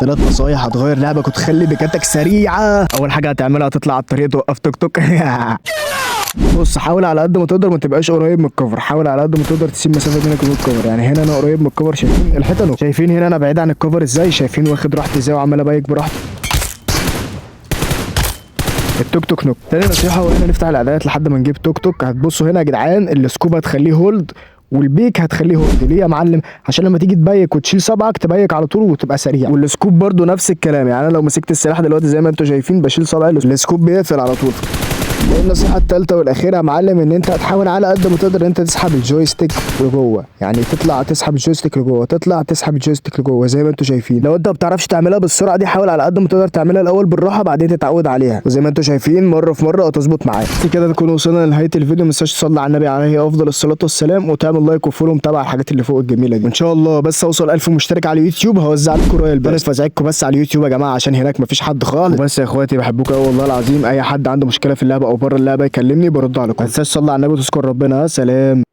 3 نصايح هتغير لعبك وتخلي بيكاتك سريعه. اول حاجه هتعملها هتطلع على الطريق توقف توك توك. بص، حاول على قد ما تقدر ما تبقاش قريب من الكفر، حاول على قد ما تقدر تسيب مسافه بينك وبين الكفر. يعني هنا انا قريب من الكفر، شايفين الحيطه اهو، شايفين هنا انا بعيد عن الكفر ازاي، شايفين واخد راحتي ازاي وعمال ابيك براحتي. التوك توك نوك. تاني نصيحه وهنا نفتح الاعدادات لحد ما نجيب توك توك. هتبصوا هنا يا جدعان، السكوب هتخليه هولد والبيك هتخليه هولد. ليه يا معلم؟ عشان لما تيجي تبيك وتشيل صبعك تبيك على طول وتبقى سريع. والسكوب برضو نفس الكلام، يعني انا لو مسكت السلاح دلوقتي زي ما انتم شايفين بشيل صبعي السكوب بيقفل على طول. النصيحة التالتة والأخيرة يا معلم، إن أنت هتحاول على قد ما تقدر إن أنت تسحب الجويستيك لجوه، يعني تطلع تسحب الجويستيك لجوه، تطلع تسحب الجويستيك لجوه زي ما أنتم شايفين. لو أنت ما بتعرفش تعملها بالسرعة دي، حاول على قد ما تقدر تعملها الأول بالراحة، بعدين تتعود عليها، وزي ما أنتم شايفين مرة في مرة هتظبط معاك. كده نكون وصلنا لنهاية الفيديو. ما تنساش تصلي على النبي عليه أفضل الصلاة والسلام، وتعمل لايك وفولو ومتابع الحاجات اللي فوق الجميلة دي. وإن شاء الله بس أوصل 1000 مشترك على اليوتيوب هوزع لكم رويال بس فازعجكم بس على اليوتيوب يا جماعة، عشان هناك مفيش حد خالص. وبس يا إخواتي، بحبكم أوي والله العظيم. أي حد عنده مشكلة في اللعبة أو بره اللعبة يكلمني برد عليكم. ما تنساش تصلي على النبي وتذكر ربنا. سلام.